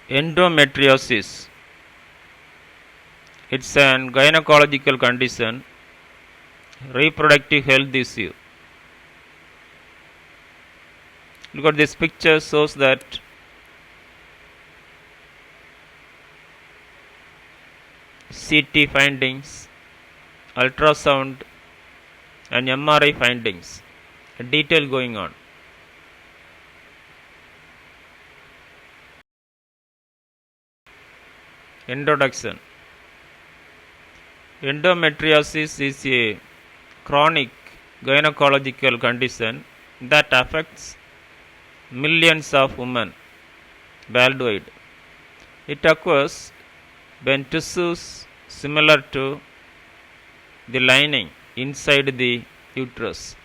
Endometriosis. It's an gynecological condition, reproductive health issue. Look at this picture, shows that CT findings, ultrasound and MRI findings. A detail going on. Introduction. Endometriosis is a chronic gynecological condition that affects millions of women worldwide. It occurs when tissues similar to the lining inside the uterus,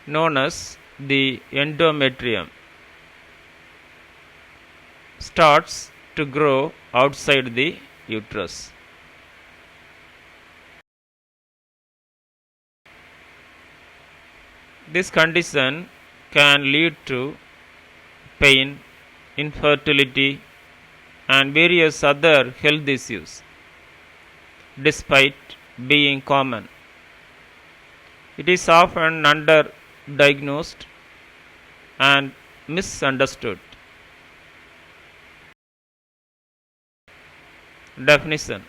known as the endometrium, starts to grow outside the uterus. This condition can lead to pain, infertility, and various other health issues, despite being common. It is often underdiagnosed and misunderstood. Definition.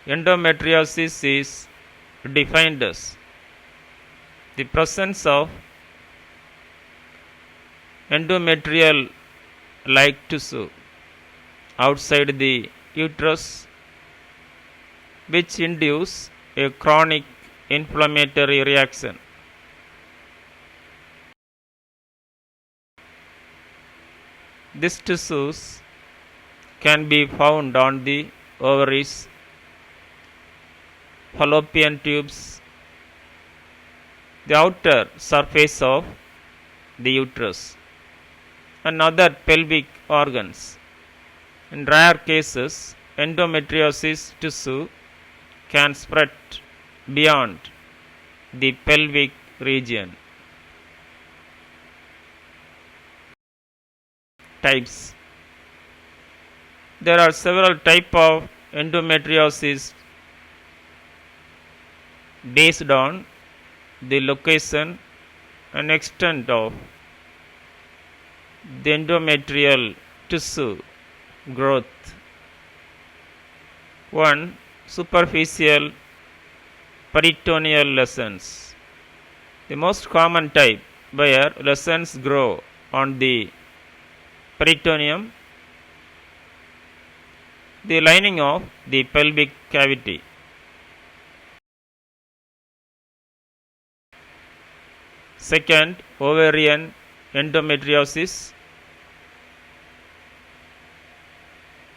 Endometriosis is defined as the presence of endometrial like tissue outside the uterus, which induce a chronic inflammatory reaction. These tissues can be found on the ovaries, fallopian tubes, the outer surface of the uterus, and other pelvic organs. In rare cases, endometriosis tissue can spread beyond the pelvic region. Types. There are several types of endometriosis based on the location and extent of the endometrial tissue growth. 1. Superficial peritoneal lesions. The most common type, where lesions grow on the peritoneum, the lining of the pelvic cavity. Second, ovarian endometriosis.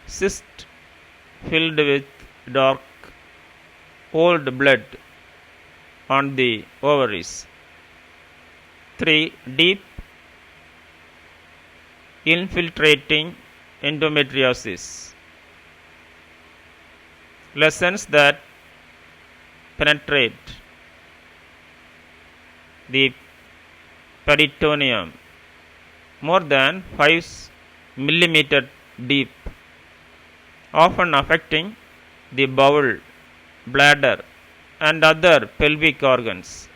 Cyst filled with dark old blood on the ovaries. 3. Deep infiltrating endometriosis. Lesions that penetrate the peritoneum more than 5 millimeter deep, often affecting the bowel, bladder, and other pelvic organs.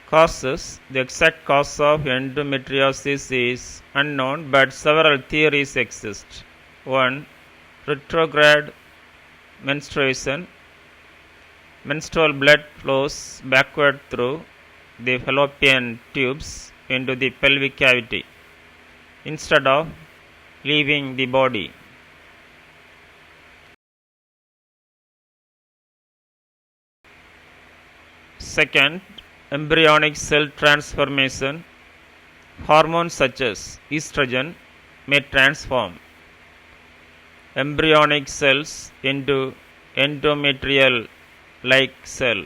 Causes. The exact cause of endometriosis is unknown, but several theories exist. 1. Retrograde menstruation. Menstrual blood flows backward through the fallopian tubes into the pelvic cavity instead of leaving the body. Second, embryonic cell transformation. Hormones such as estrogen may transform embryonic cells into endometrial like cell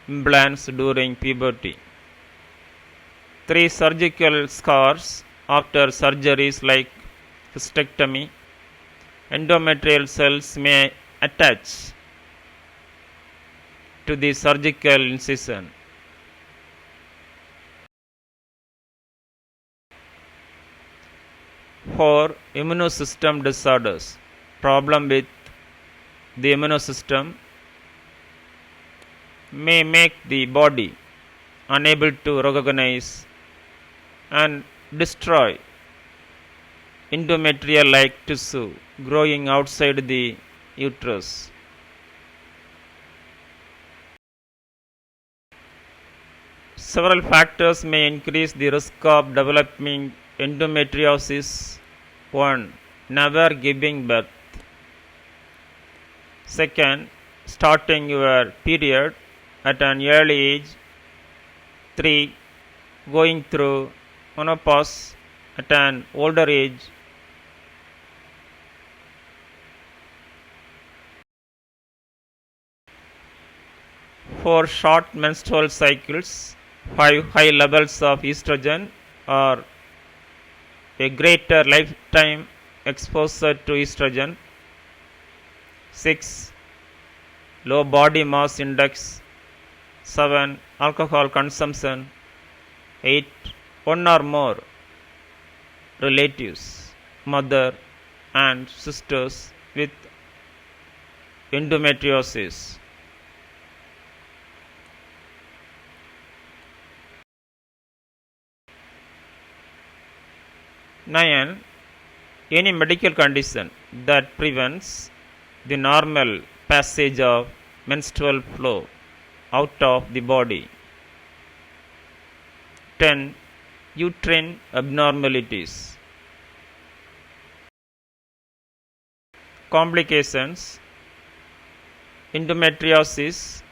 implants during puberty. 3. Surgical scars after surgeries like hysterectomy. Endometrial cells may attach to the surgical incision. For immunosystem disorders, problem with the immunosystem may make the body unable to recognize and destroy endometrial-like tissue growing outside the uterus. Several factors may increase the risk of developing endometriosis. 1. Never giving birth. 2. Starting your period at an early age. 3. Going through menopause at an older age. 4. Short menstrual cycles. 5. High levels of estrogen or a greater lifetime exposure to estrogen. 6. Low body mass index. 7. Alcohol consumption. 8. One or more relatives, mother and sisters with endometriosis. 9. Any medical condition that prevents the normal passage of menstrual flow out of the body. 10. Uterine abnormalities. Complications. Endometriosis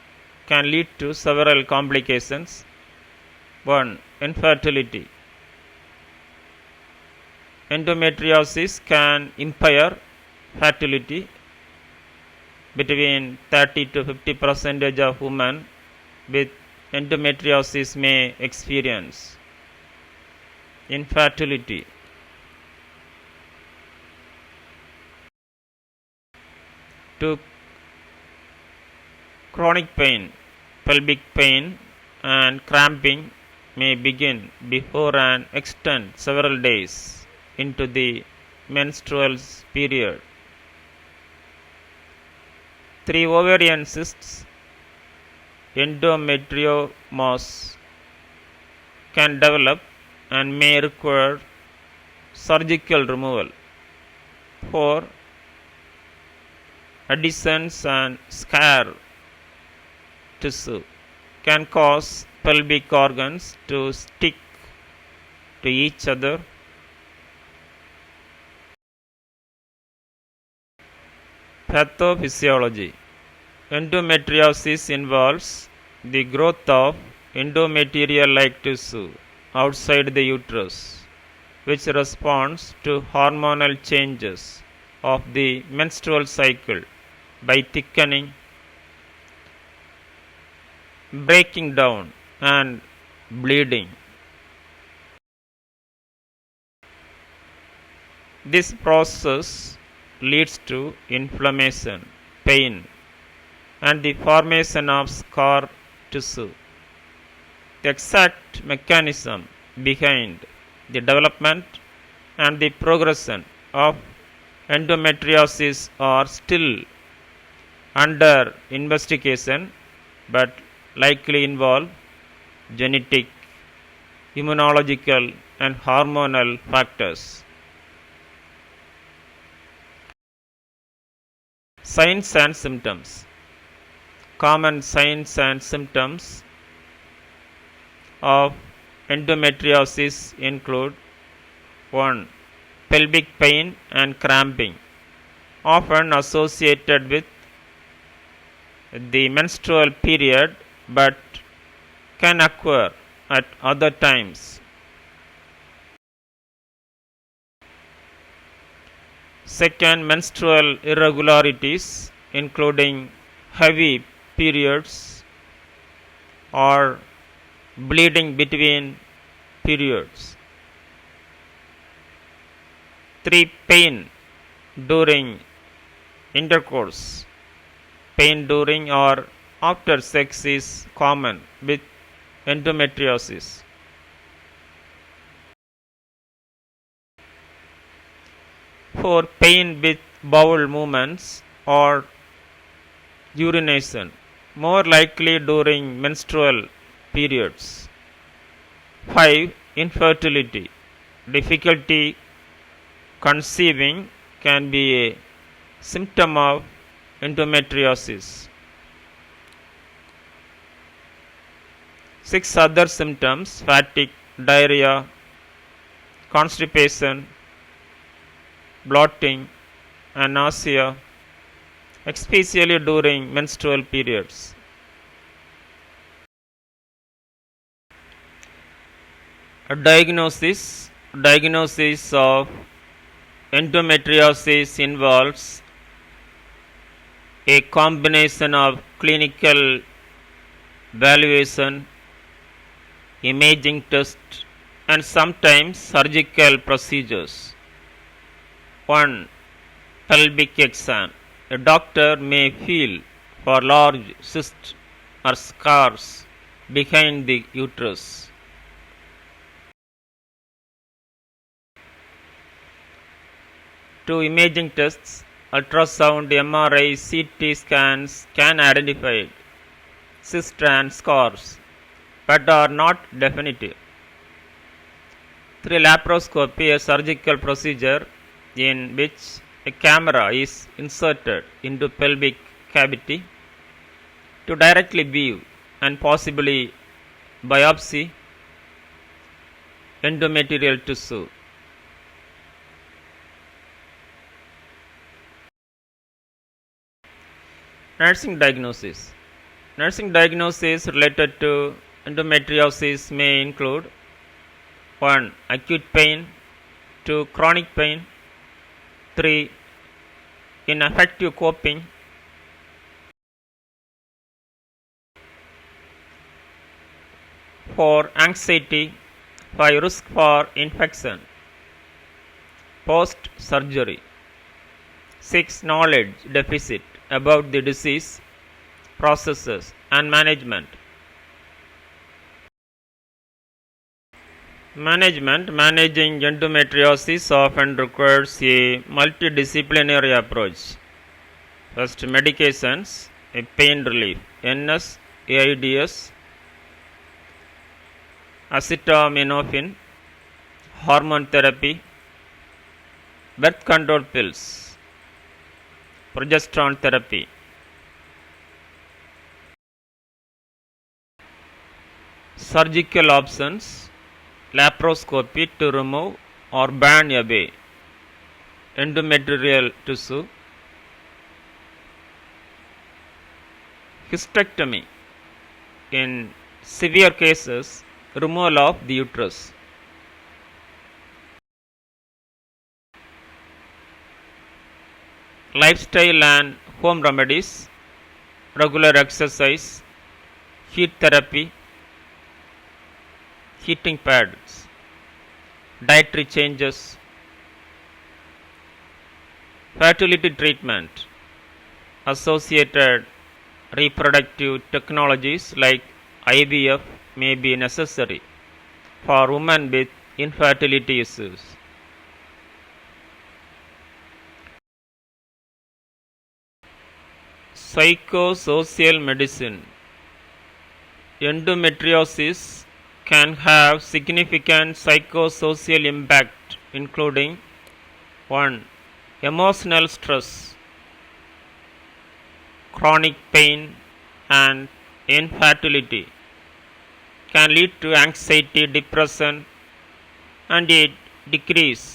can lead to several complications. 1. Infertility. Endometriosis can impair fertility. Between 30 to 50% of women with endometriosis may experience infertility. 2. Chronic pain, pelvic pain and cramping may begin before and extend several days into the menstrual period. 3. Ovarian cysts, endometriomas can develop and may require surgical removal. 4. Adhesions and scar tissue can cause pelvic organs to stick to each other. Pathophysiology. Endometriosis involves the growth of endometrial-like tissue outside the uterus, which responds to hormonal changes of the menstrual cycle by thickening, breaking down, and bleeding. This process leads to inflammation, pain, and the formation of scar tissue. The exact mechanism behind the development and the progression of endometriosis are still under investigation, but likely involve genetic, immunological, and hormonal factors. Signs and symptoms. Common signs and symptoms of endometriosis include 1. Pelvic pain and cramping, often associated with the menstrual period but can occur at other times. 2. Menstrual irregularities, including heavy periods or bleeding between periods. 3. Pain during intercourse. Pain during or after sex is common with endometriosis. 4. Pain with bowel movements or urination, more likely during menstrual periods. 5. Infertility, difficulty conceiving can be a symptom of endometriosis. 6 other symptoms: fatigue, diarrhea, constipation, bloating, and nausea, especially during menstrual periods. A diagnosis of endometriosis involves a combination of clinical evaluation, imaging tests, and sometimes surgical procedures. 1. Pelvic exam. A doctor may feel for large cysts or scars behind the uterus. 2. Imaging tests. Ultrasound, MRI, CT scans can identify cysts and scars, but are not definitive. 3. Laparoscopy, a surgical procedure in which a camera is inserted into pelvic cavity to directly view and possibly biopsy endometrial tissue. Nursing diagnosis. Nursing diagnosis related to endometriosis may include: 1. Acute pain. 2. Chronic pain. 3. Ineffective coping. 4. Anxiety. 5. Risk for infection post-surgery. 6. Knowledge deficit about the disease, processes, and management. Managing endometriosis often requires a multidisciplinary approach. First, medications, a pain relief, NS, AIDS, acetaminophen, hormone therapy, birth control pills, progesterone therapy. Surgical options: laparoscopy to remove or burn away endometrial tissue, hysterectomy, in severe cases, removal of the uterus. Lifestyle and home remedies: regular exercise, heat therapy, heating pads, dietary changes. Fertility treatment: associated reproductive technologies like IVF may be necessary for women with infertility issues. Psychosocial medicine. Endometriosis can have significant psychosocial impact, including: 1. Emotional stress, chronic pain, and infertility can lead to anxiety, depression, and a decrease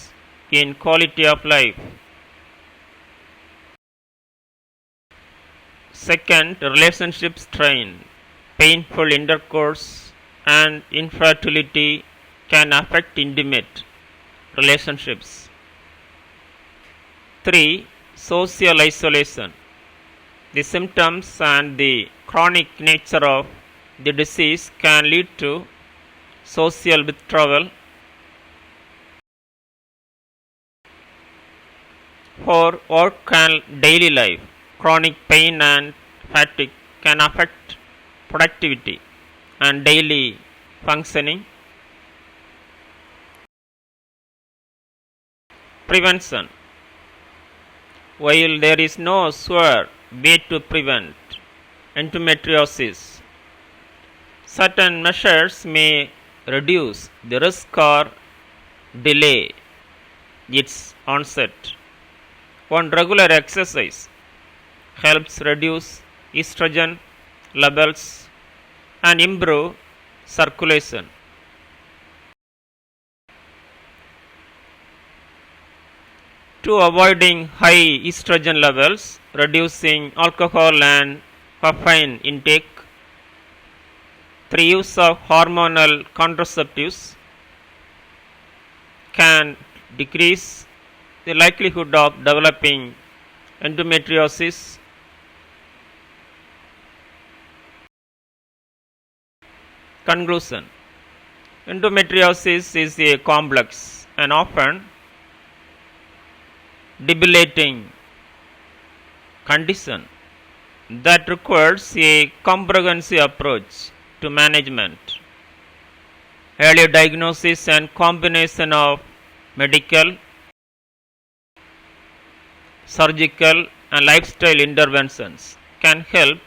in quality of life. 2. Relationship strain. Painful intercourse and infertility can affect intimate relationships. 3. Social isolation. The symptoms and the chronic nature of the disease can lead to social withdrawal. 4. Work and daily life. Chronic pain and fatigue can affect productivity and daily functioning. Prevention. While there is no sure way to prevent endometriosis, certain measures may reduce the risk or delay its onset. One regular exercise helps reduce estrogen levels and improve circulation. To avoiding high estrogen levels, reducing alcohol and caffeine intake, the use of hormonal contraceptives can decrease the likelihood of developing endometriosis. Conclusion: endometriosis is a complex and often debilitating condition that requires a comprehensive approach to management. Early diagnosis and combination of medical, surgical, and lifestyle interventions can help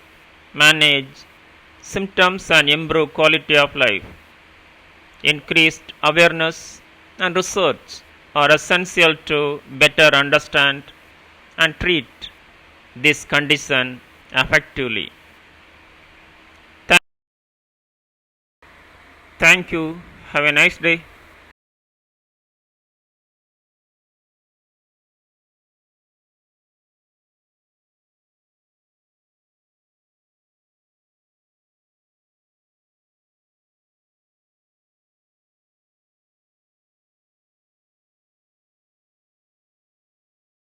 manage symptoms and improve quality of life. Increased awareness and research are essential to better understand and treat this condition effectively. Thank you. Have a nice day.